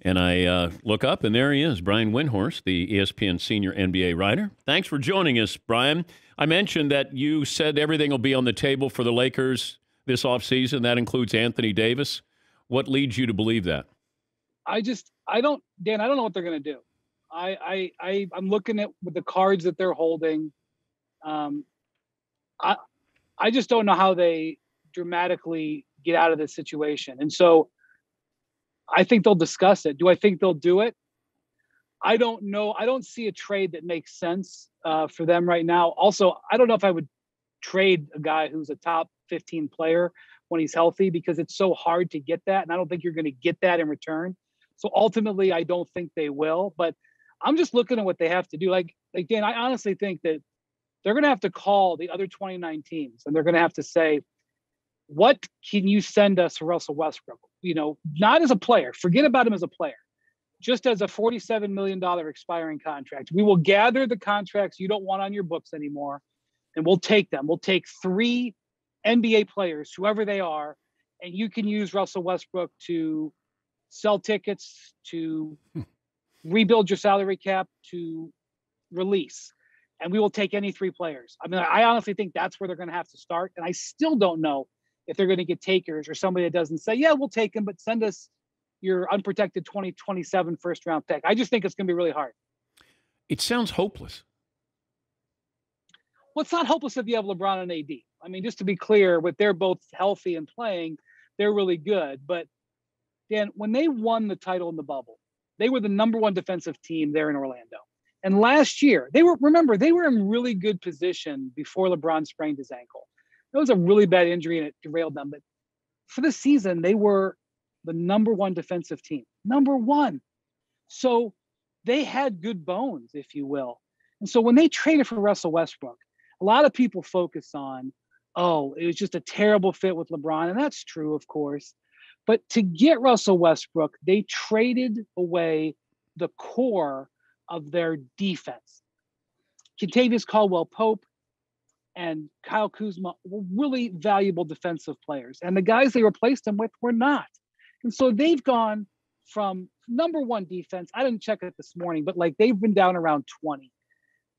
And I look up, and there he is, Brian Windhorst, the ESPN senior NBA writer. Thanks for joining us, Brian. I mentioned that you said everything will be on the table for the Lakers this offseason. That includes Anthony Davis. What leads you to believe that? I don't know what they're going to do. I'm looking at with the cards that they're holding. I just don't know how they dramatically get out of this situation. And so I think they'll discuss it. Do I think they'll do it? I don't know. I don't see a trade that makes sense for them right now. Also, I don't know if I would trade a guy who's a top 15 player when he's healthy, because it's so hard to get that. And I don't think you're going to get that in return. So ultimately, I don't think they will. But I'm just looking at what they have to do. Like Dan, I honestly think that they're going to have to call the other 29 teams, and they're going to have to say, what can you send us for Russell Westbrook? You know, not as a player. Forget about him as a player. Just as a $47 million expiring contract. We will gather the contracts you don't want on your books anymore, and we'll take them. We'll take 3 NBA players, whoever they are, and you can use Russell Westbrook to sell tickets, to rebuild your salary cap, to release. And we will take any 3 players. I mean, I honestly think that's where they're going to have to start. And I still don't know if they're going to get takers or somebody that doesn't say, yeah, we'll take him, but send us your unprotected 2027 first-round pick. I just think it's going to be really hard. It sounds hopeless. Well, it's not hopeless if you have LeBron and AD. I mean, just to be clear, with they're both healthy and playing, they're really good. But, Dan, when they won the title in the bubble, they were the number 1 defensive team there in Orlando. And last year, they were in really good position before LeBron sprained his ankle. It was a really bad injury, and it derailed them. But for the season, they were the number 1 defensive team. Number 1. So they had good bones, if you will. And so when they traded for Russell Westbrook, a lot of people focus on, oh, it was just a terrible fit with LeBron. And that's true, of course. But to get Russell Westbrook, they traded away the core of their defense. Kentavious Caldwell-Pope and Kyle Kuzma were really valuable defensive players. And the guys they replaced them with were not. And so they've gone from number 1 defense. I didn't check it this morning, but like they've been down around 20.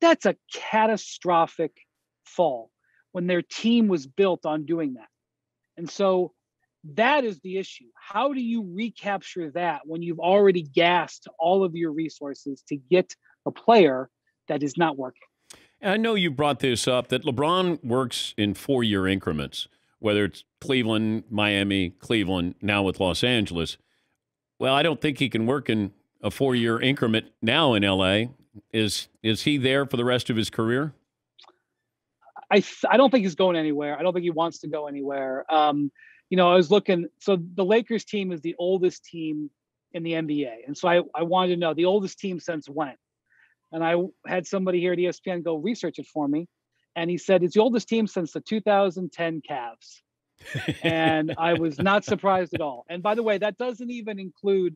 That's a catastrophic fall when their team was built on doing that. And so that is the issue. How do you recapture that when you've already gassed all of your resources to get a player that is not working? And I know you brought this up, that LeBron works in 4-year increments, whether it's Cleveland, Miami, Cleveland, now with Los Angeles. Well, I don't think he can work in a 4-year increment now in L.A. Is he there for the rest of his career? I don't think he's going anywhere. I don't think he wants to go anywhere. You know, I was looking. So the Lakers team is the oldest team in the NBA. And so I wanted to know the oldest team since when? And I had somebody here at ESPN go research it for me. And he said, it's the oldest team since the 2010 Cavs. And I was not surprised at all. And by the way, that doesn't even include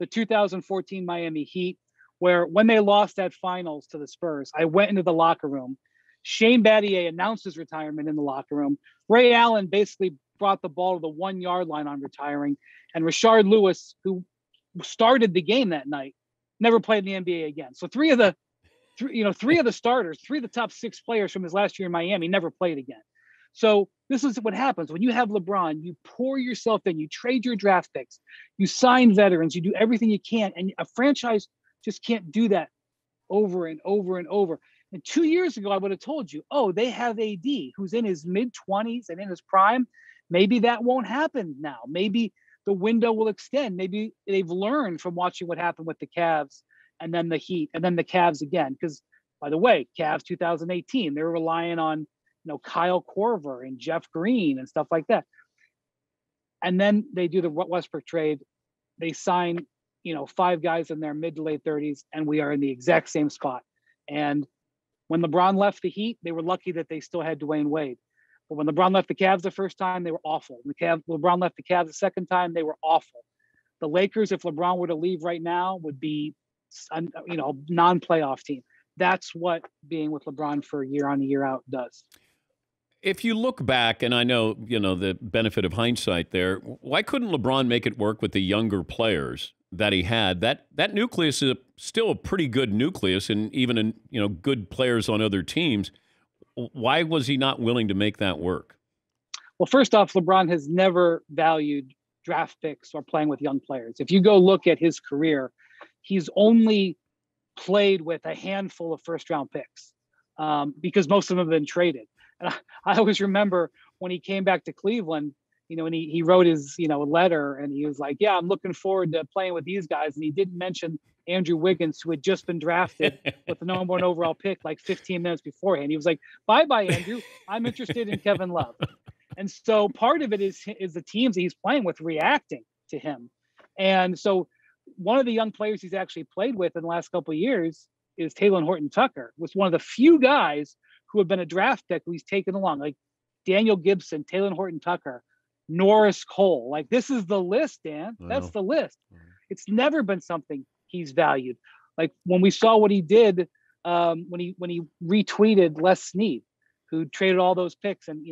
the 2014 Miami Heat, where when they lost that finals to the Spurs, I went into the locker room. Shane Battier announced his retirement in the locker room. Ray Allen basically brought the ball to the 1-yard line on retiring. And Rashard Lewis, who started the game that night, never played in the NBA again. So three of the starters, 3 of the top 6 players from his last year in Miami never played again. So this is what happens when you have LeBron. You pour yourself in, you trade your draft picks, you sign veterans, you do everything you can, and a franchise just can't do that over and over and over. And 2 years ago, I would have told you, oh, they have AD, who's in his mid-20s and in his prime. Maybe that won't happen now. Maybe the window will extend. Maybe they've learned from watching what happened with the Cavs and then the Heat and then the Cavs again. Because, by the way, Cavs 2018, they were relying on Kyle Korver and Jeff Green and stuff like that. And then they do the Westbrook trade. They sign, 5 guys in their mid to late 30s, and we are in the exact same spot. And when LeBron left the Heat, they were lucky that they still had Dwayne Wade. But when LeBron left the Cavs the first time, they were awful. LeBron left the Cavs the second time, they were awful. The Lakers, if LeBron were to leave right now, would be, non-playoff team. That's what being with LeBron for year on, year out does. If you look back, and I know, the benefit of hindsight there, why couldn't LeBron make it work with the younger players? that he had, that nucleus is still a pretty good nucleus, and even good players on other teams. Why was he not willing to make that work? Well, first off, LeBron has never valued draft picks or playing with young players. If you go look at his career, he's only played with a handful of first round picks because most of them have been traded. And I always remember when he came back to Cleveland, and he wrote his, letter, and he was like, yeah, I'm looking forward to playing with these guys. And he didn't mention Andrew Wiggins, who had just been drafted with the number 1 overall pick like 15 minutes beforehand. He was like, bye, Andrew. I'm interested in Kevin Love. And so part of it is the teams that he's playing with reacting to him. And so one of the young players he's actually played with in the last couple of years is Talen Horton-Tucker, was one of the few guys who have been a draft pick who he's taken along, like Daniel Gibson, Talen Horton-Tucker, Norris Cole. Like, this is the list, Dan. Wow. That's the list. It's never been something he's valued. Like when we saw what he did when he retweeted Les Snead, who traded all those picks, and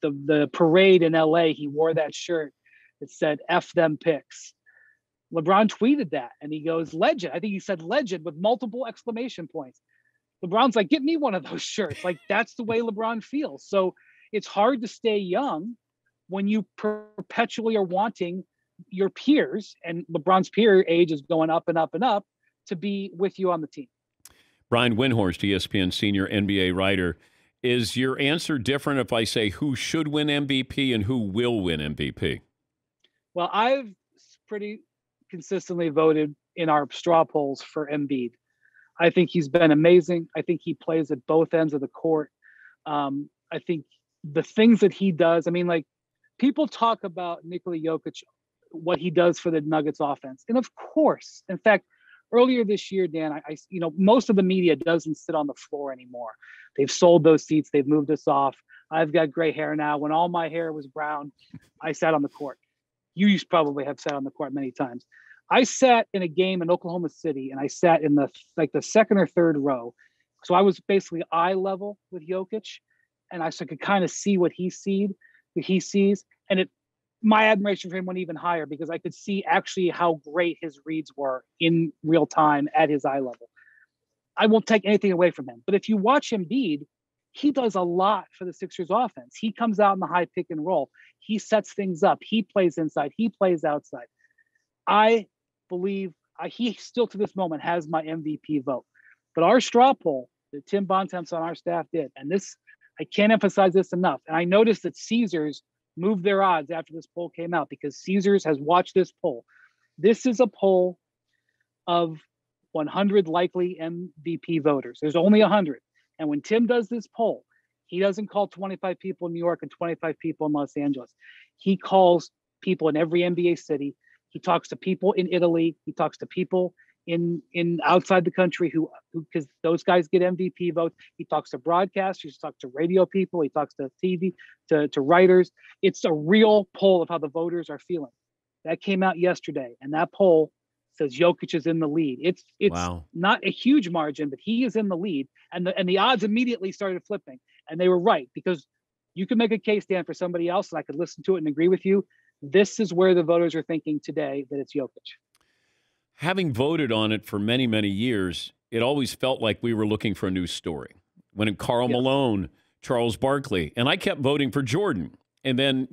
the parade in LA, he wore that shirt that said "F them picks." LeBron tweeted that, and he goes, "Legend." I think he said "legend" with multiple exclamation points. LeBron's like, "Get me one of those shirts." Like, that's the way LeBron feels. So it's hard to stay young when you perpetually are wanting your peers, and LeBron's peer age is going up and up and up, to be with you on the team. Brian Windhorst, ESPN senior NBA writer. Is your answer different if I say who should win MVP and who will win MVP? Well, I've pretty consistently voted in our straw polls for Embiid. I think he's been amazing. I think he plays at both ends of the court. I think the things that he does, people talk about Nikola Jokic, what he does for the Nuggets offense. And of course, in fact, earlier this year, Dan, I most of the media doesn't sit on the floor anymore. They've sold those seats. They've moved us off. I've got gray hair now. When all my hair was brown, I sat on the court. You probably have sat on the court many times. I sat in a game in Oklahoma City, and I sat in the second or third row. So I was basically eye level with Jokic, and I could kind of see what he sees. And my admiration for him went even higher because I could see actually how great his reads were in real time at his eye level. I won't take anything away from him. But if you watch Embiid, he does a lot for the Sixers offense. He comes out in the high pick and roll. He sets things up. He plays inside. He plays outside. I believe he still to this moment has my MVP vote. But our straw poll that Tim Bontemps on our staff did, and this, I can't emphasize this enough. And I noticed that Caesars moved their odds after this poll came out because Caesars has watched this poll. This is a poll of 100 likely MVP voters. There's only 100. And when Tim does this poll, he doesn't call 25 people in New York and 25 people in Los Angeles. He calls people in every NBA city. He talks to people in Italy. He talks to people in outside the country who because those guys get MVP votes. He talks to broadcasters, he talks to radio people, he talks to TV, to writers. It's a real poll of how the voters are feeling. That came out yesterday, and that poll says Jokic is in the lead. It's Wow. Not a huge margin, but he is in the lead, and the odds immediately started flipping, and they were right because you can make a case, Dan, for somebody else, and I could listen to it and agree with you. This is where the voters are thinking today that it's Jokic. Having voted on it for many, many years, it always felt like we were looking for a new story. When Karl Malone, Charles Barkley, and I kept voting for Jordan. And then,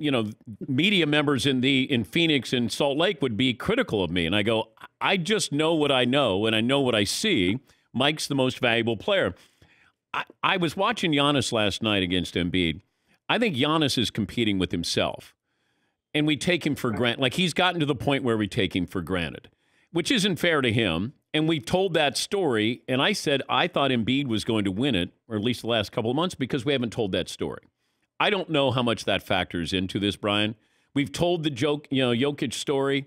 media members in Phoenix and Salt Lake would be critical of me. And I go, I just know what I know, and I know what I see. Mike's the most valuable player. I was watching Giannis last night against Embiid. I think Giannis is competing with himself. And we take him for granted. Like, he's gotten to the point where we take him for granted, which isn't fair to him. And we've told that story. And I said I thought Embiid was going to win it, or at least the last couple of months, because we haven't told that story. I don't know how much that factors into this, Brian. We've told the Jokic story.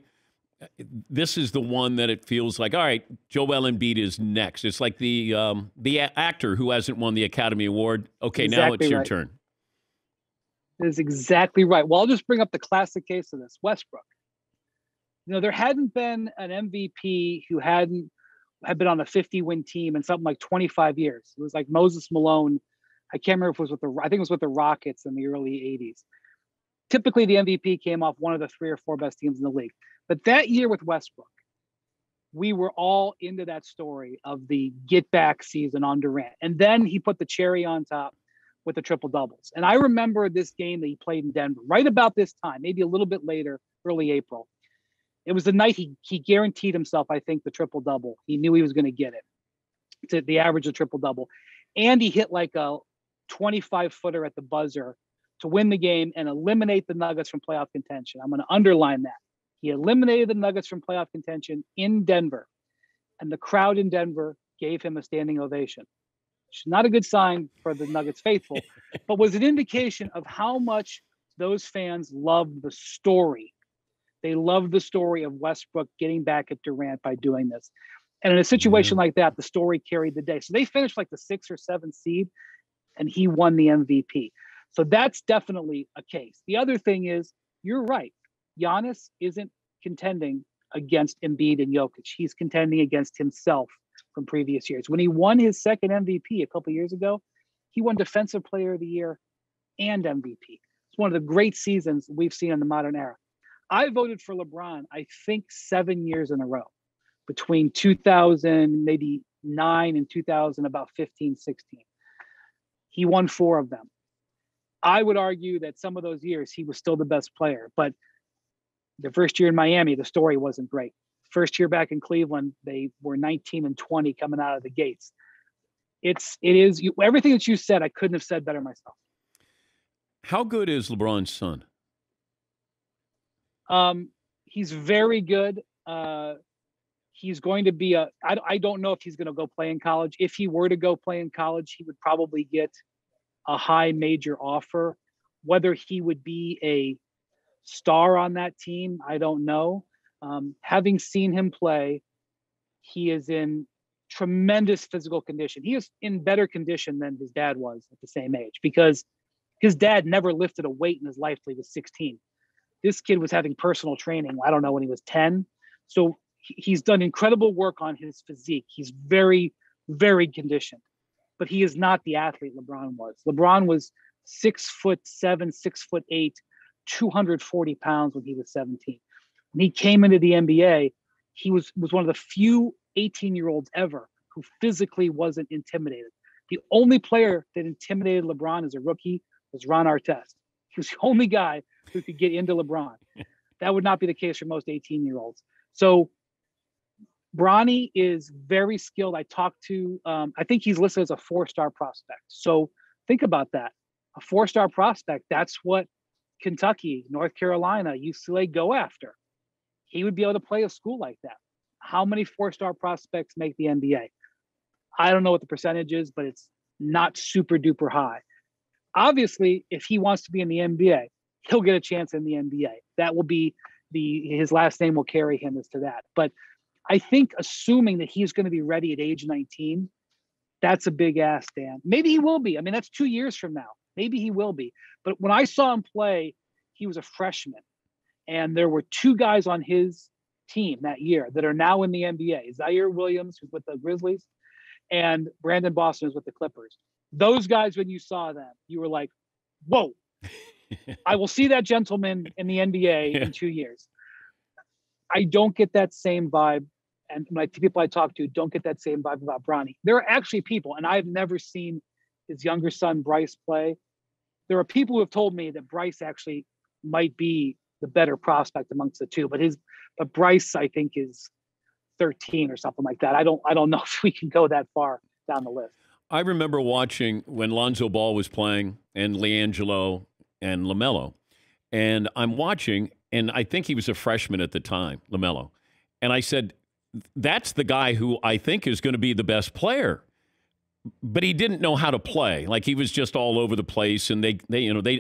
This is the one that it feels like, all right, Joel Embiid is next. It's like the actor who hasn't won the Academy Award. Okay, now it's your turn. That is exactly right. Well, I'll just bring up the classic case of this, Westbrook. There hadn't been an MVP who had been on a 50-win team in something like 25 years. It was like Moses Malone. I can't remember if it was I think it was with the Rockets in the early 80s. Typically, the MVP came off one of the 3 or 4 best teams in the league. But that year with Westbrook, we were all into that story of the get back season on Durant. And then he put the cherry on top with the triple doubles. And I remember this game that he played in Denver right about this time, maybe a little bit later, early April. It was the night he guaranteed himself, I think, the triple double. He knew he was going to get it, to the average of triple double. And he hit like a 25-footer at the buzzer to win the game and eliminate the Nuggets from playoff contention. I'm going to underline that. He eliminated the Nuggets from playoff contention in Denver, and the crowd in Denver gave him a standing ovation. Which is not a good sign for the Nuggets faithful, but was an indication of how much those fans loved the story. They loved the story of Westbrook getting back at Durant by doing this. And in a situation like that, the story carried the day. So they finished like the 6th or 7th seed, and he won the MVP. So that's definitely a case. The other thing is, you're right. Giannis isn't contending against Embiid and Jokic. He's contending against himself from previous years. When he won his second MVP a couple years ago, he won Defensive Player of the Year and MVP. It's one of the great seasons we've seen in the modern era. I voted for LeBron, I think 7 years in a row, between 2000, maybe 9 and 2000, about 15, 16. He won 4 of them. I would argue that some of those years he was still the best player, but the first year in Miami, the story wasn't great. First year back in Cleveland, they were 19 and 20 coming out of the gates. Everything that you said, I couldn't have said better myself. How good is LeBron's son? He's very good. He's going to be I don't know if he's going to go play in college. If he were to go play in college, he would probably get a high major offer. Whether he would be a star on that team, I don't know. Having seen him play, he is in tremendous physical condition. He is in better condition than his dad was at the same age, because his dad never lifted a weight in his life till he was 16. This kid was having personal training, I don't know, when he was 10. So he's done incredible work on his physique. He's very, very conditioned, but he is not the athlete LeBron was. LeBron was 6'7", 6'8", 240 pounds when he was 17. When he came into the NBA, he was one of the few 18-year-olds ever who physically wasn't intimidated. The only player that intimidated LeBron as a rookie was Ron Artest. He was the only guy who could get into LeBron. That would not be the case for most 18-year-olds. So Bronny is very skilled. I think he's listed as a 4-star prospect. So think about that. A 4-star prospect, that's what Kentucky, North Carolina, UCLA go after. He would be able to play a school like that. How many 4-star prospects make the NBA? I don't know what the percentage is, but it's not super duper high. Obviously, if he wants to be in the NBA, he'll get a chance in the NBA. That will be his last name will carry him as to that. But I think assuming that he's going to be ready at age 19, that's a big ask, Dan. Maybe he will be. I mean, that's 2 years from now. Maybe he will be. But when I saw him play, he was a freshman. And there were 2 guys on his team that year that are now in the NBA. Zaire Williams, who's with the Grizzlies, and Brandon Boston, who's with the Clippers. Those guys, when you saw them, you were like, whoa, I will see that gentleman in the NBA in 2 years. I don't get that same vibe. And people I talk to don't get that same vibe about Bronny. There are actually people, and I've never seen his younger son, Bryce, play. There are people who have told me that Bryce actually might be the better prospect amongst the two, but Bryce, I think, is 13 or something like that. I don't know if we can go that far down the list. I remember watching when Lonzo Ball was playing and LiAngelo and LaMelo, and I'm watching, and I think he was a freshman at the time, LaMelo, and I said, that's the guy who I think is going to be the best player. But he didn't know how to play. Like, he was just all over the place, and they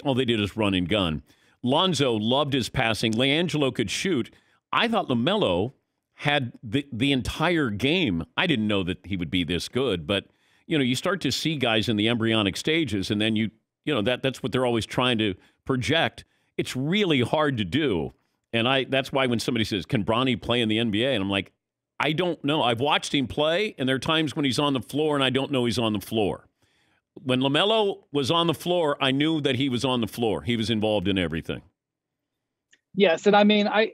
all they did is run and gun. Lonzo loved his passing. LiAngelo could shoot. I thought LaMelo had the entire game. I didn't know that he would be this good, but you start to see guys in the embryonic stages, and then that's what they're always trying to project. It's really hard to do, and that's why when somebody says, "Can Bronny play in the NBA?" and I'm like, I don't know. I've watched him play, and there are times when he's on the floor, and I don't know he's on the floor. When LaMelo was on the floor, I knew that he was on the floor. He was involved in everything. Yes, and I mean, I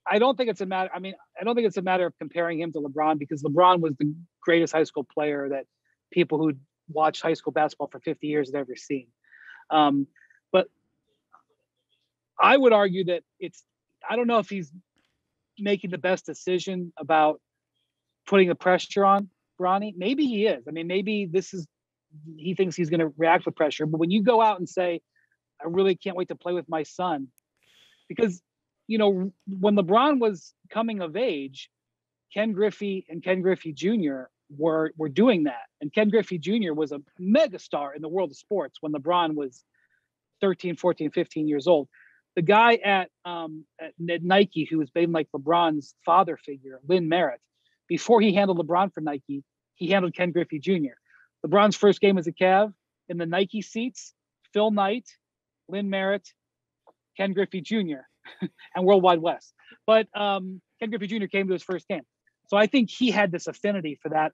I don't think it's a matter. I mean, I don't think it's a matter of comparing him to LeBron because LeBron was the greatest high school player that people who watched high school basketball for 50 years have ever seen. But I would argue that I don't know if he's making the best decision about putting the pressure on Bronny. Maybe he is. I mean, maybe he thinks he's going to react with pressure. But when you go out and say, I really can't wait to play with my son, because, when LeBron was coming of age, Ken Griffey and Ken Griffey Jr. were doing that. And Ken Griffey Jr. was a megastar in the world of sports when LeBron was 13, 14, 15 years old. The guy at Nike, who was been like LeBron's father figure, Lynn Merritt, before he handled LeBron for Nike, he handled Ken Griffey Jr. LeBron's first game as a Cav in the Nike seats, Phil Knight, Lynn Merritt, Ken Griffey Jr., and World Wide West. But Ken Griffey Jr. came to his first game. So I think he had this affinity for that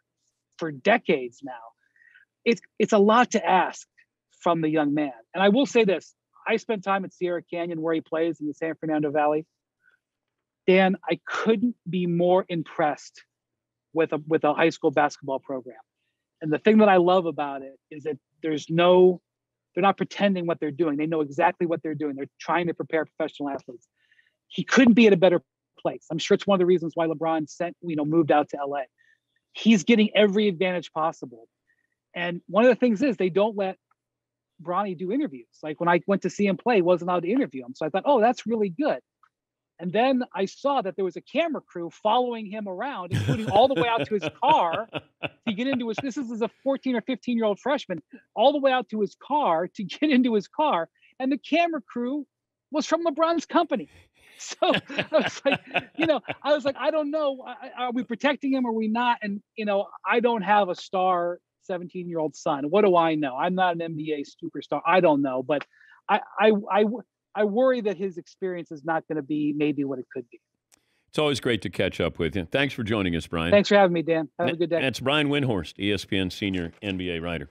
for decades now. It's a lot to ask from the young man. And I will say this. I spent time at Sierra Canyon where he plays in the San Fernando Valley. Dan, I couldn't be more impressed with a high school basketball program. And the thing that I love about it is that they're not pretending what they're doing. They know exactly what they're doing. They're trying to prepare professional athletes. He couldn't be at a better place. I'm sure it's one of the reasons why LeBron moved out to LA. He's getting every advantage possible. And one of the things is they don't let Bronny do interviews. Like when I went to see him play, he wasn't allowed to interview him. So I thought, oh, that's really good. And then I saw that there was a camera crew following him around, including all the way out to his car to get into this is a 14 or 15-year-old freshman, all the way out to his car to get into his car. And the camera crew was from LeBron's company. So I was like, I don't know. Are we protecting him or are we not? And, I don't have a star 17-year-old son. What do I know? I'm not an NBA superstar. I don't know. But I worry that his experience is not going to be maybe what it could be. It's always great to catch up with you. Thanks for joining us, Brian. Thanks for having me, Dan. Have a good day. That's Brian Windhorst, ESPN senior NBA writer.